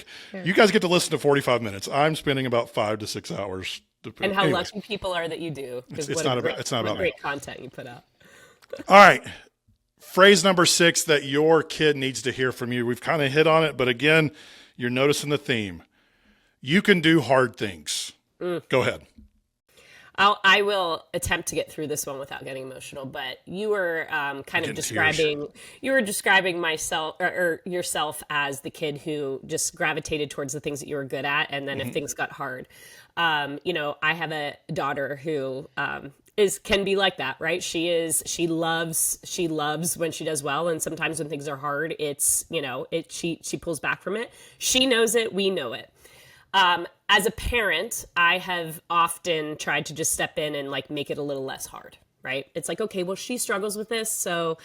you guys get to listen to 45 minutes. I'm spending about 5 to 6 hours. And how lucky people are that you do. It's not about great content you put out. All right. Phrase number 6 that your kid needs to hear from you. We've kind of hit on it, but again, you're noticing the theme. You can do hard things. Go ahead. I will attempt to get through this one without getting emotional, but you were kind of describing myself or yourself as the kid who just gravitated towards the things that you were good at. And then if things got hard, I have a daughter who can be like that, right? She loves when she does well. And sometimes when things are hard, she pulls back from it. She knows it. We know it. As a parent, I have often tried to just step in and like make it a little less hard, right? It's like, okay, well, she struggles with this. So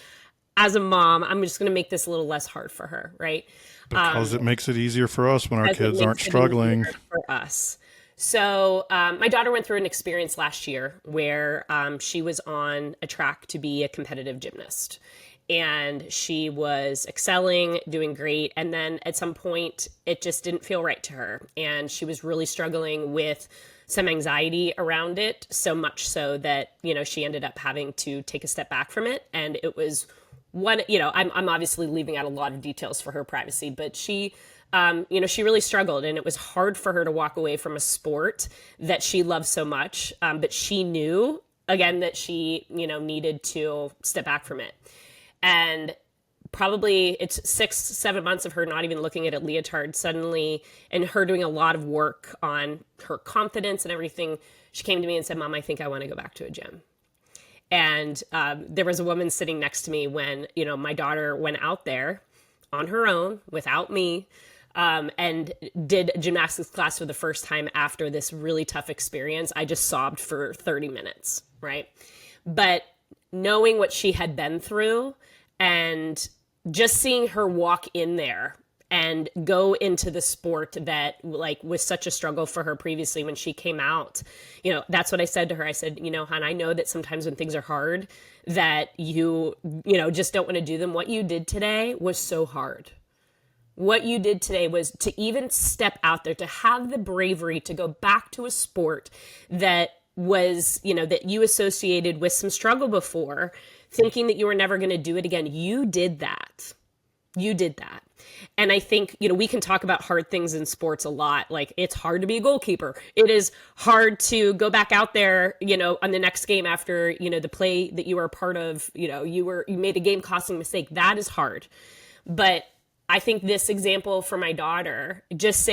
as a mom, I'm just going to make this a little less hard for her, right? Because it makes it easier for us when our kids aren't struggling. For us. So my daughter went through an experience last year where she was on a track to be a competitive gymnast. And she was excelling, doing great. And then at some point, it just didn't feel right to her. And she was really struggling with some anxiety around it, so much so that, she ended up having to take a step back from it. And it was I'm obviously leaving out a lot of details for her privacy, but she really struggled. And it was hard for her to walk away from a sport that she loved so much. But she knew, again, that she, needed to step back from it. And probably it's 6-7 months of her not even looking at a leotard suddenly, and her doing a lot of work on her confidence and everything. She came to me and said, Mom, I think I want to go back to a gym. And there was a woman sitting next to me when, my daughter went out there on her own without me and did a gymnastics class for the first time after this really tough experience. I just sobbed for 30 minutes, right? But knowing what she had been through and just seeing her walk in there and go into the sport that was such a struggle for her previously when she came out, that's what I said to her. I said, hon, I know that sometimes when things are hard that you just don't want to do them. What you did today was so hard. What you did today was to even step out there, to have the bravery to go back to a sport that was, that you associated with some struggle before, thinking that you were never going to do it again. You did that. And I think, we can talk about hard things in sports a lot. Like, it's hard to be a goalkeeper. It is hard to go back out there, on the next game after, the play that you were a part of, you made a game costing mistake. That is hard. But I think this example for my daughter, just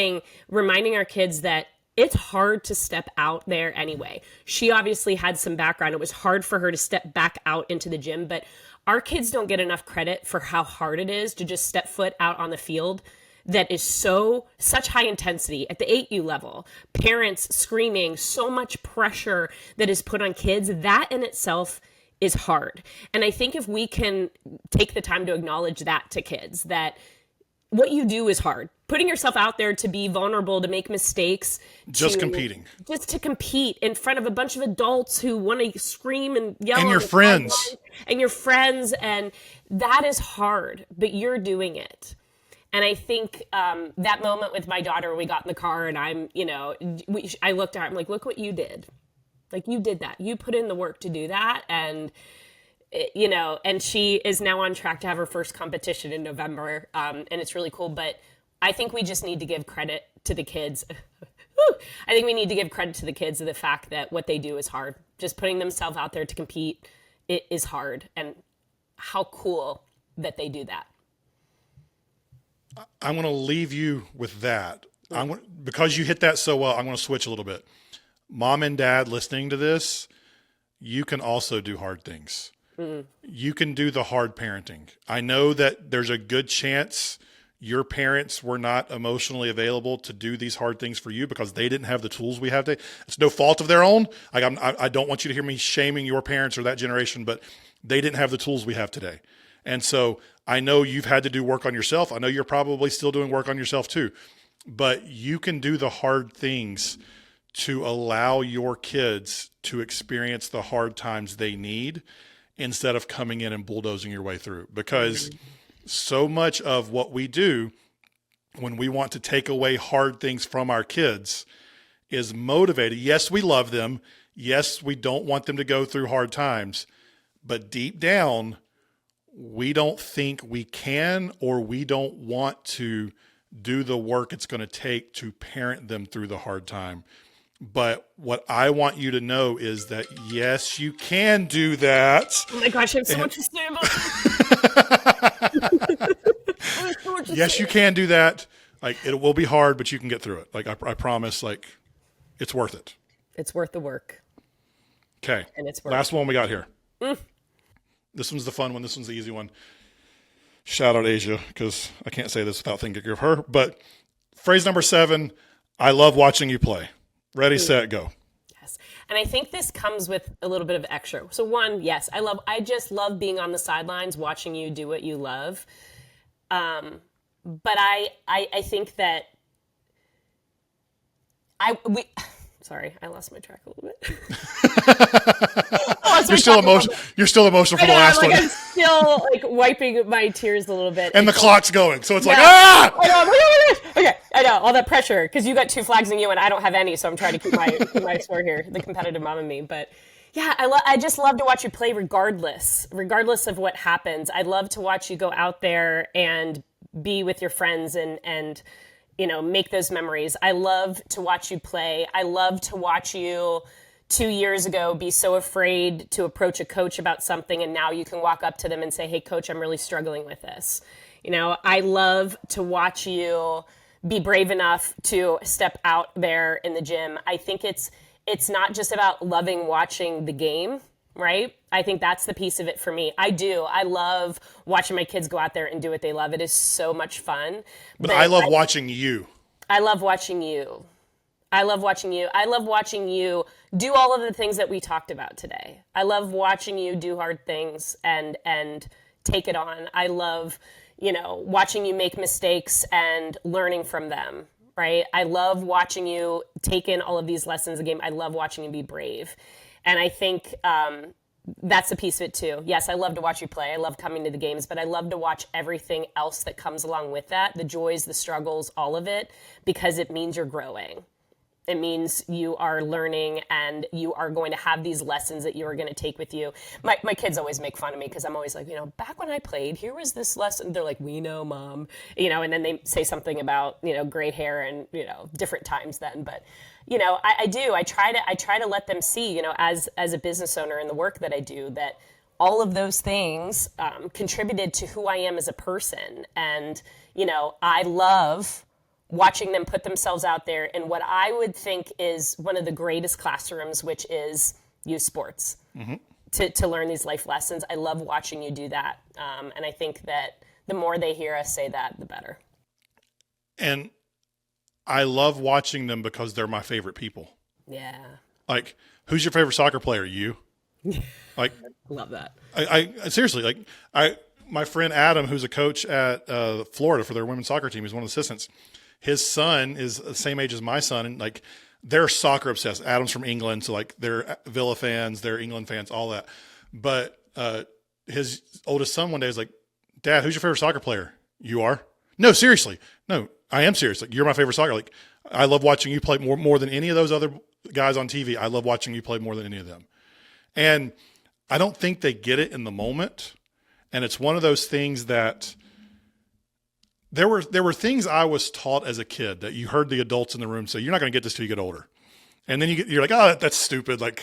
reminding our kids that it's hard to step out there anyway. She obviously had some background. It was hard for her to step back out into the gym, but our kids don't get enough credit for how hard it is to just step foot out on the field that is such high intensity at the 8U level. Parents screaming, so much pressure that is put on kids. That in itself is hard. And I think if we can take the time to acknowledge that to kids, that what you do is hard. Putting yourself out there to be vulnerable, to make mistakes. Just to compete in front of a bunch of adults who want to scream and yell. And your friends. And your friends. And that is hard, but you're doing it. And I think that moment with my daughter, we got in the car and I looked at her, I'm like, look what you did. Like, you did that. You put in the work to do that. And you know, and she is now on track to have her first competition in November. And it's really cool. But I think we just need to give credit to the kids. I think we need to give credit to the kids of the fact that what they do is hard. Just putting themselves out there to compete, it is hard. And how cool that they do that. I'm going to leave you with that. Because you hit that so well, I'm going to switch a little bit. Mom and dad listening to this, you can also do hard things. You can do the hard parenting. I know that there's a good chance your parents were not emotionally available to do these hard things for you because they didn't have the tools we have today. It's no fault of their own. Like I don't want you to hear me shaming your parents or that generation, but they didn't have the tools we have today. And so I know you've had to do work on yourself. I know you're probably still doing work on yourself too, but you can do the hard things to allow your kids to experience the hard times they need instead of coming in and bulldozing your way through. Because so much of what we do when we want to take away hard things from our kids is motivated. Yes, we love them. Yes, we don't want them to go through hard times, but deep down, we don't think we can, or we don't want to do the work it's going to take to parent them through the hard time. But what I want you to know is that, yes, you can do that. Oh my gosh, I have so much to say about this. Yes, you can do that. Like, it will be hard, but you can get through it. Like, I promise, like, it's worth it. It's worth the work. Okay. And it's worth Last one we got here. This one's the fun one. This one's the easy one. Shout out Asia, because I can't say this without thinking of her. But phrase number 7, I love watching you play. Ready, set, go. Yes. And I think this comes with a little bit of extra. So one, yes, I just love being on the sidelines, watching you do what you love. But I think that sorry, I lost my track a little bit. You're still emotional. You're still emotional for the last one. I'm still like wiping my tears a little bit. And the clock's going, so it's like I know. Okay, I know all that pressure because you got 2 flags in you and I don't have any, so I'm trying to keep my score here. The competitive mom in me, but yeah, I just love to watch you play regardless of what happens. I love to watch you go out there and be with your friends and you know, make those memories. I love to watch you play. I love to watch you 2 years ago be so afraid to approach a coach about something, and now you can walk up to them and say, hey, coach, I'm really struggling with this. You know, I love to watch you be brave enough to step out there in the gym. I think it's not just about loving watching the game, right? I think that's the piece of it for me. I do. I love watching my kids go out there and do what they love. It is so much fun. But I love watching you. I love watching you. I love watching you. I love watching you do all of the things that we talked about today. I love watching you do hard things and take it on. I love, you know, watching you make mistakes and learning from them, right? I love watching you take in all of these lessons of the game. I love watching you be brave. And I think that's a piece of it too. Yes, I love to watch you play. I love coming to the games, but I love to watch everything else that comes along with that, the joys, the struggles, all of it, because it means you're growing. It means you are learning and you are going to have these lessons that you are going to take with you. My kids always make fun of me because I'm always like, you know, back when I played, here was this lesson. They're like, we know, Mom. You know, and then they say something about, you know, gray hair and, you know, different times then. But, you know, I do. I try to let them see, you know, as a business owner and the work that I do, that all of those things contributed to who I am as a person. And, you know, I love watching them put themselves out there in what I would think is one of the greatest classrooms, which is youth sports, to learn these life lessons. I love watching you do that. And I think that the more they hear us say that, the better. And I love watching them because they're my favorite people. Yeah. Like, who's your favorite soccer player? You? Like, Love that. I seriously, like, my friend Adam, who's a coach at Florida for their women's soccer team, he's one of the assistants. His son is the same age as my son, and like they're soccer obsessed. Adam's from England, so like they're Villa fans, they're England fans, all that. But his oldest son one day was like, "Dad, who's your favorite soccer player?" You are? No, seriously. No, I am serious. Like, you're my favorite soccer. Like, I love watching you play more than any of those other guys on TV. I love watching you play more than any of them. And I don't think they get it in the moment. And it's one of those things that there were things I was taught as a kid that you heard the adults in the room say, you're not going to get this till you get older. And then you're like, oh, that's stupid. Like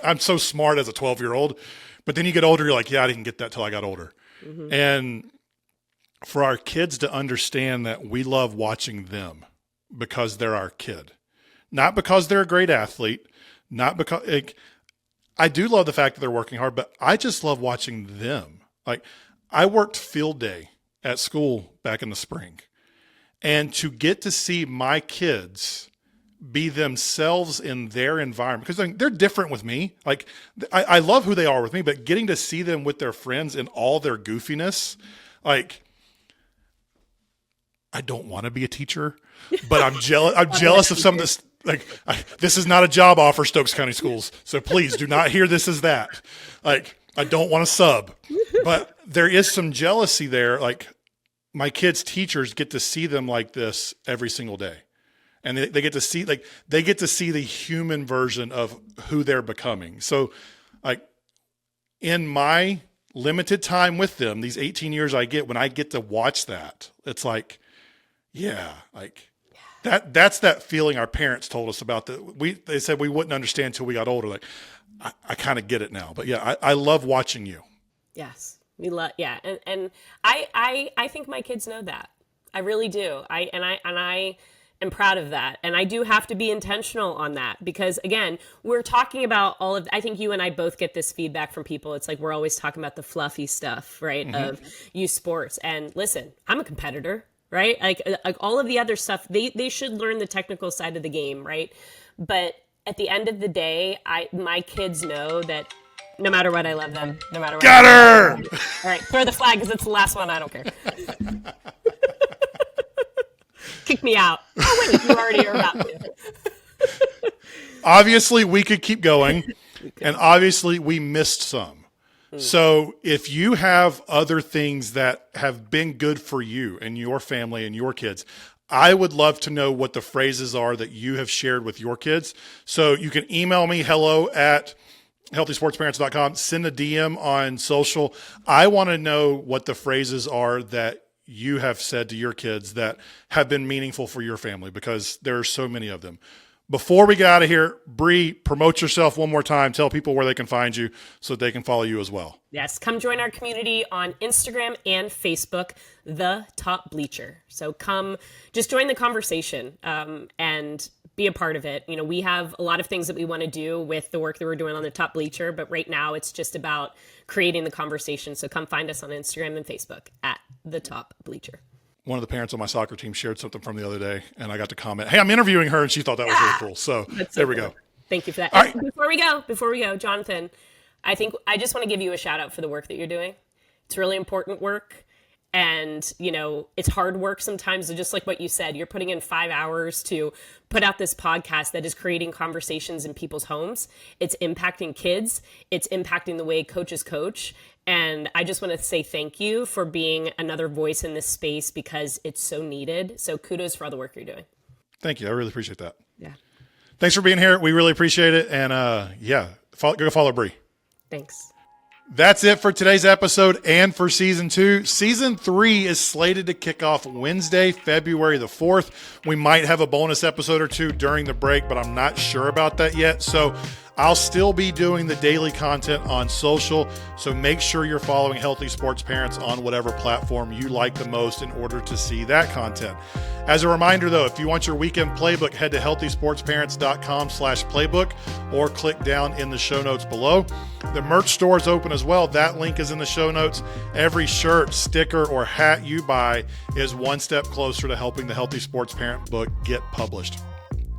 I'm so smart as a 12-year-old, but then you get older. You're like, yeah, I didn't get that till I got older. Mm-hmm. And for our kids to understand that we love watching them because they're our kid, not because they're a great athlete, not because I do love the fact that they're working hard, but I just love watching them. Like I worked field day at school back in the spring, and to get to see my kids be themselves in their environment, because they're different with me. Like I love who they are with me, but getting to see them with their friends in all their goofiness, like I don't want to be a teacher, but I'm jealous. I'm jealous of some of this. Like this is not a job offer, Stokes County Schools. So please do not hear this as that. Like I don't want to sub, but there is some jealousy there. Like my kids' teachers get to see them like this every single day. And they get to see, they get to see the human version of who they're becoming. So like in my limited time with them, these 18 years I get, when I get to watch that, it's like, yeah, like that's that feeling our parents told us about that they said we wouldn't understand until we got older. Like I kind of get it now, but yeah, I love watching you. Yes. We love, yeah. And I think my kids know that. I really do. I am proud of that. And I do have to be intentional on that because again, we're talking about I think you and I both get this feedback from people. It's like, we're always talking about the fluffy stuff, right? Mm-hmm. Of youth sports. And listen, I'm a competitor, right? Like all of the other stuff, they should learn the technical side of the game, right? But at the end of the day, my kids know that no matter what, I love them. No matter what. Got her! All right, throw the flag because it's the last one. I don't care. Kick me out. Oh, wait, you already are about to. Obviously, we could keep going, and obviously, we missed some. So if you have other things that have been good for you and your family and your kids, I would love to know what the phrases are that you have shared with your kids. So you can email me, hello@healthysportsparents.com. Send a DM on social. I want to know what the phrases are that you have said to your kids that have been meaningful for your family, because there are so many of them. Before we get out of here, Bree, promote yourself one more time. Tell people where they can find you so they can follow you as well. Yes, come join our community on Instagram and Facebook, The Top Bleacher. So come, just join the conversation and be a part of it. You know, we have a lot of things that we want to do with the work that we're doing on The Top Bleacher, but right now it's just about creating the conversation. So come find us on Instagram and Facebook at The Top Bleacher. One of the parents on my soccer team shared something from the other day, and I got to comment, hey, I'm interviewing her, and she thought that was really cool. So there we go. Thank you for that. All right. Before we go, Jonathan, I just want to give you a shout out for the work that you're doing. It's really important work. And, you know, it's hard work sometimes. Just like what you said, you're putting in 5 hours to put out this podcast that is creating conversations in people's homes. It's impacting kids. It's impacting the way coaches coach. And I just want to say thank you for being another voice in this space because it's so needed. So kudos for all the work you're doing. Thank you. I really appreciate that. Yeah. Thanks for being here. We really appreciate it. And go follow Bree. Thanks. That's it for today's episode and for season 2. Season 3 is slated to kick off Wednesday, February the 4th. We might have a bonus episode or two during the break, but I'm not sure about that yet. So I'll still be doing the daily content on social. So make sure you're following Healthy Sports Parents on whatever platform you like the most in order to see that content. As a reminder, though, if you want your weekend playbook, head to healthysportsparents.com/playbook or click down in the show notes below. The merch store is open as well. That link is in the show notes. Every shirt, sticker, or hat you buy is one step closer to helping the Healthy Sports Parent book get published.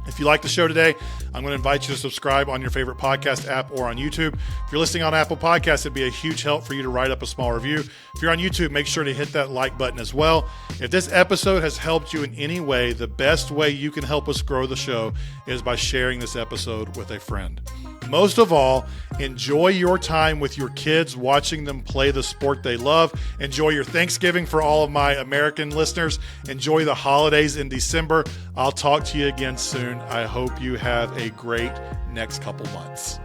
If you like the show today, I'm going to invite you to subscribe on your favorite podcast app or on YouTube. If you're listening on Apple Podcasts, it'd be a huge help for you to write up a small review. If you're on YouTube, make sure to hit that like button as well. If this episode has helped you in any way, the best way you can help us grow the show is by sharing this episode with a friend. Most of all, enjoy your time with your kids, watching them play the sport they love. Enjoy your Thanksgiving for all of my American listeners. Enjoy the holidays in December. I'll talk to you again soon. I hope you have a great next couple months.